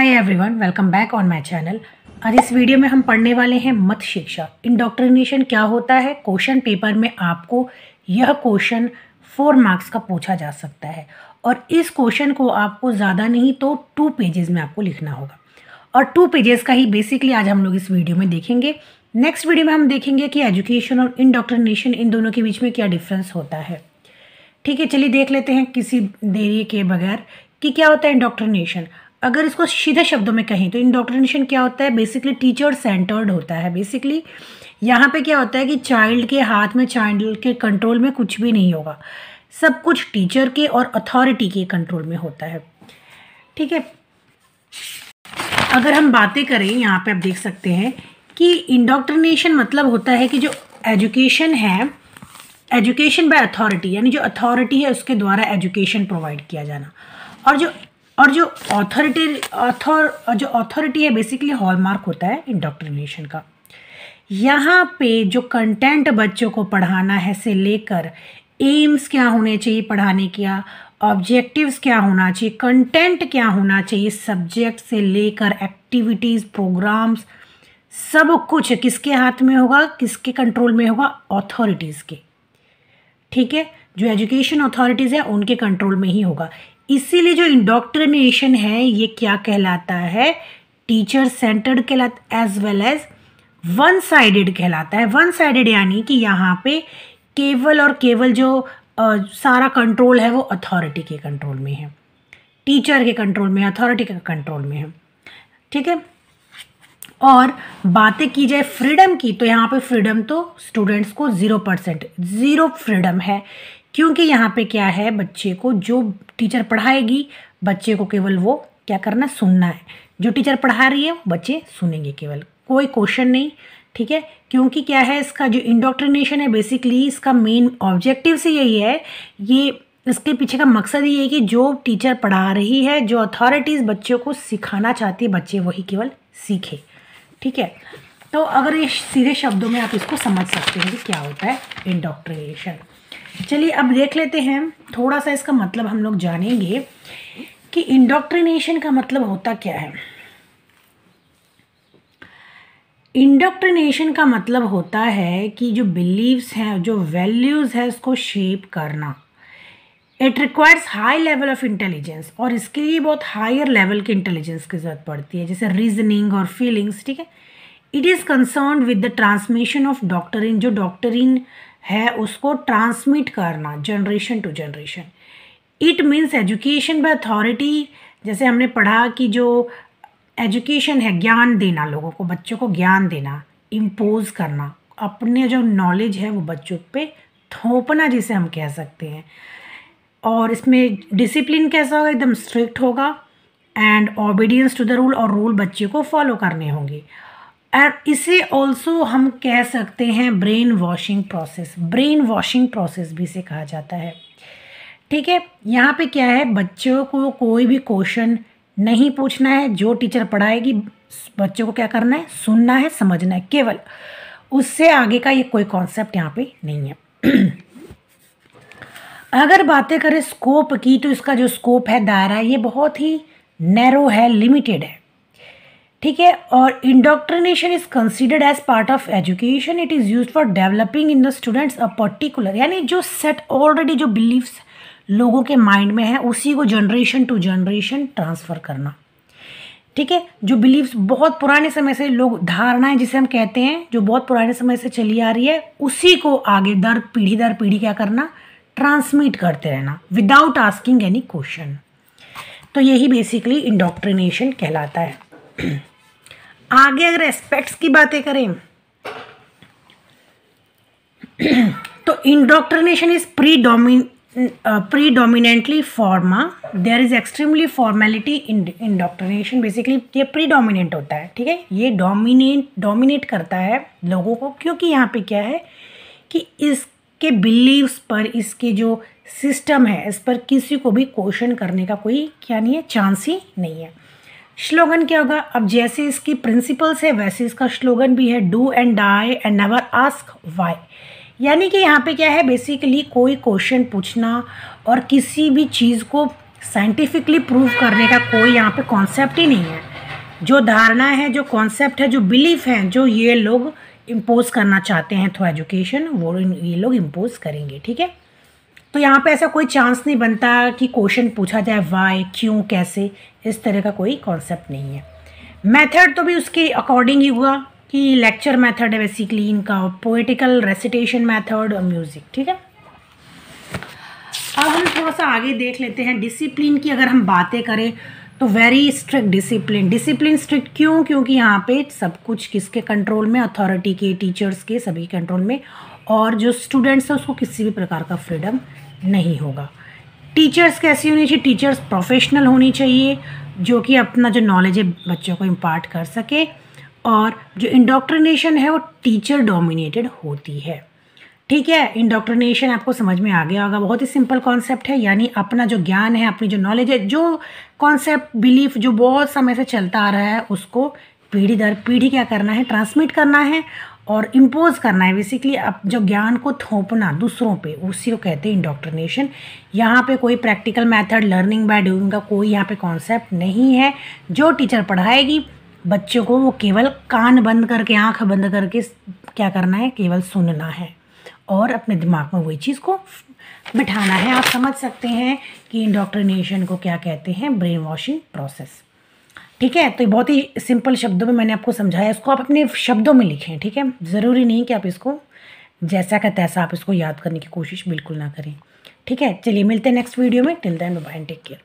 Hi everyone, welcome back on my channel. आज इस video में हम पढ़ने वाले हैं मत शिक्षा, इंडोक्ट्रिनेशन क्या होता है। क्वेश्चन पेपर में आपको यह क्वेश्चन 4 मार्क्स का पूछा जा सकता है और इस क्वेश्चन को आपको ज़्यादा नहीं तो 2 पेजेस में आपको लिखना होगा और 2 पेजेस का ही बेसिकली आज हम लोग इस वीडियो में देखेंगे। नेक्स्ट वीडियो में हम देखेंगे कि एजुकेशन और इंडोक्ट्रिनेशन इन दोनों के बीच में क्या डिफरेंस होता है। ठीक है, चलिए देख लेते हैं किसी देरी के बगैर कि क्या होता है इंडोक्ट्रिनेशन। अगर इसको सीधे शब्दों में कहें तो इंडोक्ट्रिनेशन क्या होता है, बेसिकली टीचर सेंटर्ड होता है। बेसिकली यहाँ पे क्या होता है कि चाइल्ड के हाथ में, चाइल्ड के कंट्रोल में कुछ भी नहीं होगा, सब कुछ टीचर के और अथॉरिटी के कंट्रोल में होता है। ठीक है, अगर हम बातें करें यहाँ पे आप देख सकते हैं कि इंडोक्ट्रिनेशन मतलब होता है कि जो एजुकेशन है, एजुकेशन बाय अथॉरिटी, यानी जो अथॉरिटी है उसके द्वारा एजुकेशन प्रोवाइड किया जाना। और जो अथॉरिटी है बेसिकली हॉलमार्क होता है इंडोक्ट्रिनेशन का। यहाँ पे जो कंटेंट बच्चों को पढ़ाना है से लेकर एम्स क्या होने चाहिए पढ़ाने का, ऑब्जेक्टिव्स क्या होना चाहिए, कंटेंट क्या होना चाहिए, सब्जेक्ट से लेकर एक्टिविटीज़, प्रोग्राम्स, सब कुछ किसके हाथ में होगा, किसके कंट्रोल में होगा, अथॉरिटीज़ के। ठीक है, जो एजुकेशन अथॉरिटीज़ है उनके कंट्रोल में ही होगा। इसीलिए जो इंडोक्ट्रिनेशन है ये क्या कहलाता है, टीचर सेंटर्ड कहलाता as well as one sided कहलाता है। वन साइडेड यानी कि यहाँ पे केवल और केवल जो सारा कंट्रोल है वो अथॉरिटी के कंट्रोल में है, टीचर के कंट्रोल में, अथॉरिटी के कंट्रोल में है। ठीक है, और बातें की जाए फ्रीडम की तो यहाँ पे फ्रीडम तो स्टूडेंट्स को 0% ज़ीरो फ्रीडम है, क्योंकि यहाँ पे क्या है, बच्चे को जो टीचर पढ़ाएगी बच्चे को केवल वो क्या करना, सुनना है। जो टीचर पढ़ा रही है बच्चे सुनेंगे, केवल कोई क्वेश्चन नहीं। ठीक है, क्योंकि क्या है, इसका जो इंडोक्ट्रिनेशन है बेसिकली इसका मेन ऑब्जेक्टिव से यही है, ये इसके पीछे का मकसद ये है कि जो टीचर पढ़ा रही है, जो अथॉरिटीज़ बच्चों को सिखाना चाहती है, बच्चे वही केवल सीखे। ठीक है, तो अगर ये सीधे शब्दों में आप इसको समझ सकते हैं कि क्या होता है इंडोक्ट्रिनेशन। चलिए अब देख लेते हैं, थोड़ा सा इसका मतलब हम लोग जानेंगे कि इंडोक्ट्रिनेशन का मतलब होता क्या है। इंडोक्ट्रिनेशन का मतलब होता है कि जो बिलीव्स हैं, जो वैल्यूज़ है उसको शेप करना। It requires high level of intelligence, और इसके लिए बहुत हायर लेवल की इंटेलिजेंस की ज़रूरत पड़ती है, जैसे रीजनिंग और फीलिंग्स। ठीक है, it is concerned with the transmission of doctrine, जो डॉक्टरीन है उसको ट्रांसमिट करना generation to generation. It means education by authority, जैसे हमने पढ़ा कि जो एजुकेशन है ज्ञान देना, लोगों को, बच्चों को ज्ञान देना, इम्पोज करना, अपने जो नॉलेज है वो बच्चों पे थोपना जिसे हम कह सकते हैं। और इसमें डिसिप्लिन कैसा होगा, एकदम स्ट्रिक्ट होगा, and obedience to the rule, और रूल बच्चे को फॉलो करने होंगे। और इसे ऑल्सो हम कह सकते हैं brain washing process, brain washing process भी इसे कहा जाता है। ठीक है, यहाँ पे क्या है, बच्चों को कोई भी क्वेश्चन नहीं पूछना है, जो टीचर पढ़ाएगी बच्चों को क्या करना है, सुनना है, समझना है, केवल उससे आगे का ये कोई कॉन्सेप्ट यहाँ पे नहीं है। अगर बातें करें स्कोप की तो इसका जो स्कोप है, दायरा, ये बहुत ही नैरो है, लिमिटेड है। ठीक है, और indoctrination is considered as part of education, it is used for developing in the students a particular, यानी जो सेट ऑलरेडी जो बिलीव्स लोगों के माइंड में है उसी को जनरेशन टू जनरेशन ट्रांसफ़र करना। ठीक है, जो बिलीव्स बहुत पुराने समय से लोग, धारणाएं जिसे हम कहते हैं, जो बहुत पुराने समय से चली आ रही है, उसी को आगे दर पीढ़ी क्या करना, ट्रांसमिट करते रहना विदाउट आस्किंग एनी क्वेश्चन। तो यही बेसिकली इंडोक्ट्रिनेशन कहलाता है। आगे अगर एस्पेक्ट्स की बातें करें तो indoctrination is predominantly forma, there is extremely formality in indoctrination। Basically ये प्रीडोमिनेंट होता है। ठीक है, ये डोमिनेट करता है लोगों को, क्योंकि यहाँ पे क्या है कि इसके बिलीव्स पर, इसके जो सिस्टम है, इस पर किसी को भी क्वेश्चन करने का कोई क्या नहीं है, चांस ही नहीं है। स्लोगन क्या होगा, अब जैसे इसकी प्रिंसिपल्स है वैसे इसका स्लोगन भी है, do and die and never ask why. यानी कि यहाँ पे क्या है, बेसिकली कोई क्वेश्चन पूछना और किसी भी चीज़ को साइंटिफिकली प्रूव करने का कोई यहाँ पे कॉन्सेप्ट ही नहीं है। जो धारणा है, जो कॉन्सेप्ट है, जो बिलीफ है, जो ये लोग इम्पोज करना चाहते हैं थ्रू एजुकेशन, वो ये लोग इम्पोज करेंगे। ठीक है, तो यहाँ पे ऐसा कोई चांस नहीं बनता कि क्वेश्चन पूछा जाए वाई, क्यों, कैसे, इस तरह का कोई कॉन्सेप्ट नहीं है। मेथड तो भी उसके अकॉर्डिंग ही हुआ कि लेक्चर मेथड है बेसिकली इनका, पोएटिकल रेसिटेशन मेथड और म्यूज़िक। ठीक है, अब हम थोड़ा सा आगे देख लेते हैं डिसिप्लिन की। अगर हम बातें करें तो वेरी स्ट्रिक्ट डिसिप्लिन स्ट्रिक्ट क्यों? क्योंकि यहाँ पे सब कुछ किसके कंट्रोल में? अथॉरिटी के, टीचर्स के, सभी कंट्रोल में, और जो स्टूडेंट्स है उसको किसी भी प्रकार का फ्रीडम नहीं होगा। टीचर्स कैसी होनी चाहिए? टीचर्स प्रोफेशनल होनी चाहिए, जो कि अपना जो नॉलेज है बच्चों को इम्पार्ट कर सके, और जो इंडोक्ट्रिनेशन है वो टीचर डोमिनेटेड होती है। ठीक है, इंडोक्ट्रिनेशन आपको समझ में आ गया होगा, बहुत ही सिंपल कॉन्सेप्ट है, यानी अपना जो ज्ञान है, अपनी जो नॉलेज है, जो कॉन्सेप्ट बिलीफ जो बहुत समय से चलता आ रहा है, उसको पीढ़ी दर पीढ़ी क्या करना है? ट्रांसमिट करना है और इम्पोज करना है। बेसिकली अब जो ज्ञान को थोपना दूसरों पे, उसी को कहते हैं इंडोक्ट्रिनेशन। यहाँ पे कोई practical method, learning by doing का कोई यहाँ पे कॉन्सेप्ट नहीं है। जो टीचर पढ़ाएगी बच्चों को, वो केवल कान बंद करके, आँख बंद करके क्या करना है? केवल सुनना है और अपने दिमाग में वही चीज़ को बिठाना है। आप समझ सकते हैं कि इंडोक्ट्रिनेशन को क्या कहते हैं? Brain washing process. ठीक है, तो बहुत ही सिंपल शब्दों में मैंने आपको समझाया, इसको आप अपने शब्दों में लिखें। ठीक है, ज़रूरी नहीं कि आप इसको जैसा का तैसा आप इसको याद करने की कोशिश बिल्कुल ना करें। ठीक है, चलिए मिलते हैं नेक्स्ट वीडियो में। Till then bye bye, take care.